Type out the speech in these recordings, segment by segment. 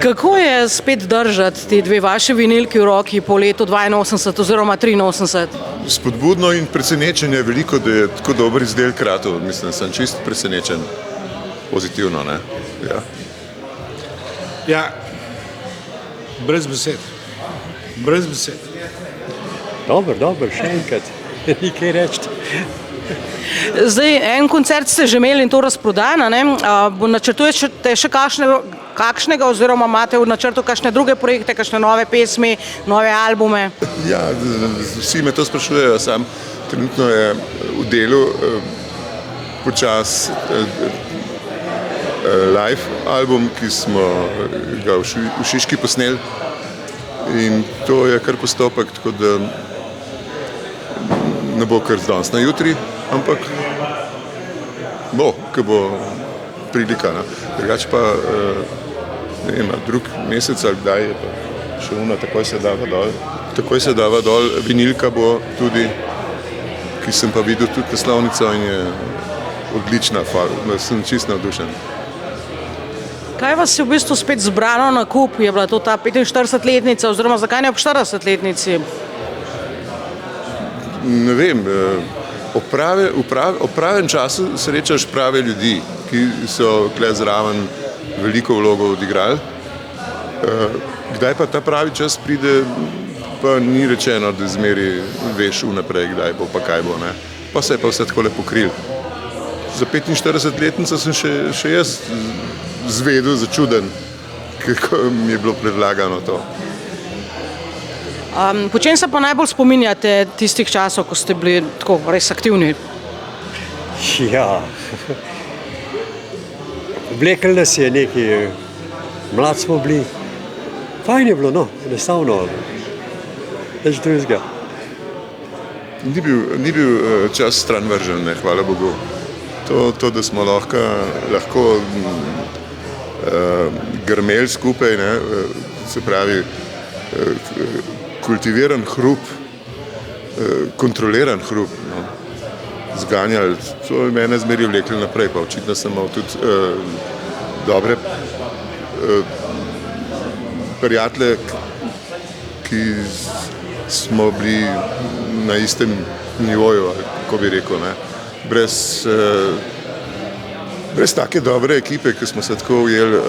Kako je spet držati ti dve vaši vinilki v roki po letu 82 oziroma 83? Spodbudno in presenečenje je veliko, da je tako dober izdelek ratov. Mislim, sem čist presenečen. Pozitivno, ne? Ja. Ja, brez besed. Brez besed. Dobro, še enkrat. Ni kaj reči. Zdaj, en koncert ste že imeli in to razprodano, ne? Načrtujete še kakšnega oziroma imate v načrtu kakšne druge projekte, kakšne nove pesmi, nove albume? Ja, vsi me to sprašujejo, sam trenutno je v delu počas live album, ki smo ga v Šiški posneli in to je kar postopek, tako da ne bo kar danes na jutri, ampak bo, ko bo prilika. Drugače pa, ne vem, drug mesec ali kdaj je pa še una, takoj se dava dol. Takoj se dava dol, vinilka bo tudi, ki sem pa videl tudi naslovnico in je odlična, sem čist navdušen. Kaj vas je v bistvu spet zbralo na kup? Je bila to ta 45-letnica oziroma zakaj ne ob 40-letnici? Ne vem, ob pravem času srečaš prave ljudi, ki so tukaj zraven veliko vlogo odigrali. Kdaj pa ta pravi čas pride, pa ni rečeno, da zmeri veš vnaprej, kdaj bo pa kaj bo, ne. Pa se je pa vse takole pokril. Za 45-letnico sem še jaz zvedel, začuden, kako mi je bilo predlagano to. Po čem se pa najbolj spominjate tistih časov, ko ste bili tako res aktivni? Ja, vlekli nas je neki, mlad smo bili. Fajn je bilo, no, enostavno, nič drugega. Ni bil čas stran vržen, ne, hvala Bogu. To, da smo lahko grmeli skupaj, ne, se pravi, kultiviran hrup, kontroliran hrup, no, zganjali, to je mene zmeri vlekli naprej, pa očitno sem imel tudi dobre prijatelje, ki smo bili na istem nivoju, kako bi rekel, ne. Brez take dobre ekipe, ki smo se tako ujeli,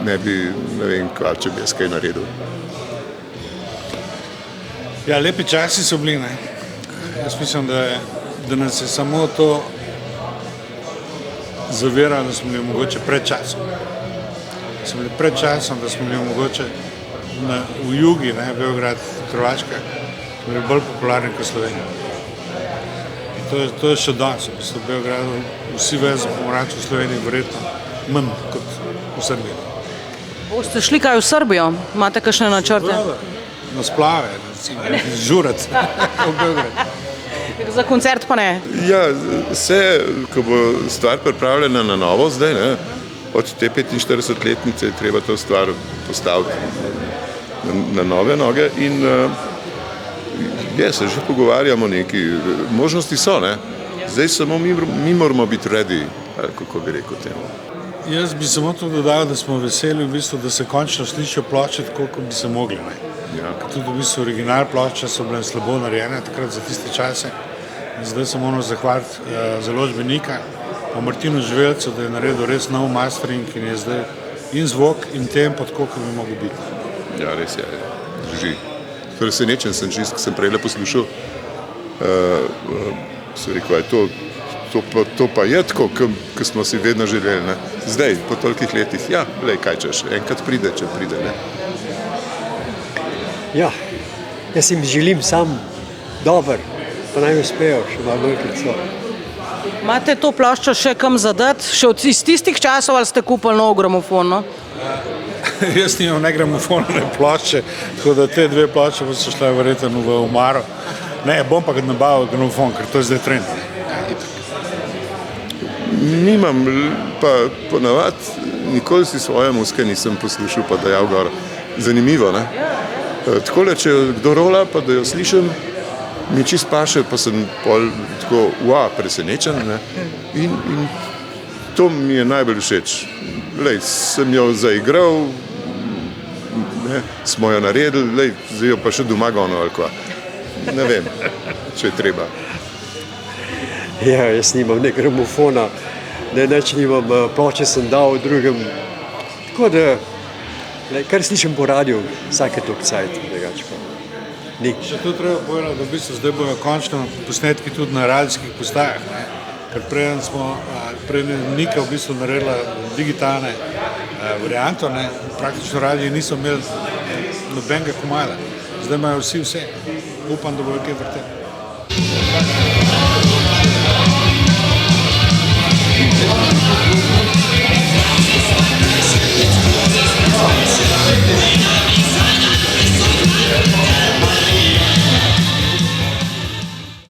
ne vem, če bi jaz kaj naredil. Ja, lepi časi so bili, ne. Jaz mislim, da nas je samo to zaviralo, da smo bili mogoče pred časom. Da smo bili mogoče v jugi, ne, Beograd, Hrvaška, smo bili bolj popularni kot Slovenija. To je še danes, v Beogradu vsi vejo za pomorač v Sloveniji verjetno manj kot v Srbiji. Boste šli kaj v Srbijo? Imate kakšne načrte? Na splave, žurac v Beograd. Za koncert pa ne? Ja, ko bo stvar pripravljena na novo zdaj, ne, od te 45-letnice je treba to stvar postaviti na nove noge in se že pogovarjamo neki, možnosti so, ne. Zdaj samo mi moramo biti ready, kako bi rekel temu. Jaz bi samo to dodal, da smo veseli v bistvu, da se končno slišijo ploče tako, kot bi se mogli, ne. Ja. Tudi v bistvu original ploče so bile slabo narejene takrat za tiste čase. Zdaj se moramo zahvaliti založbi Nika, pa Martinu Žvelcu, da je naredil res nov mastering in je zdaj in zvok in tempo tako, kot bi mogel biti. Ja, res je, drži. Presenečen sem čist, ko sem prejle poslušal, sem rekel, to pa je tako, ko smo si vedno želeli, ne. Zdaj, po tolikih letih, ja, glej, kaj češ, enkrat pride, če pride, ne. Ja, jaz jim želim sam dober, pa naj uspejo še malo veliko. Imate to ploščo še kam zadati? Še iz tistih časov ali ste kupili nov gramofon, no? Jaz nimam ne gramofona, ne plošče, tako da te dve plošče pa so šle verjetno v omaro. Ne, bom pa nabavil gramofon, ker to je zdaj trend. Nimam, pa ponavadi nikoli si svoje muske nisem poslušal, pa dajal gor. Zanimivo, ne? Takole, če kdo rola, pa da jo slišim, mi čist paše, pa sem pol tako, presenečen, ne? In to mi je najbolj všeč. Lej, sem jo zaigral, smo jo naredili, lej, zdaj jo pa še doma gono ali kva. Ne vem, če je treba. Ja, jaz nimam ne gramofona, ne nič nimam, ploče sem dal drugem. Tako da, kar slišim po radiju, vsake toliko cajt, drugače pa ni. Še to treba povedati, da v bistvu zdaj bojo končno posnetki tudi na radijskih postajah, ne? Ker prej Nika v bistvu naredila digitalne varianto, ne? Praktično radiji niso imeli nobenega komada, zdaj imajo vsi vse, upam, da bojo kaj vrteli.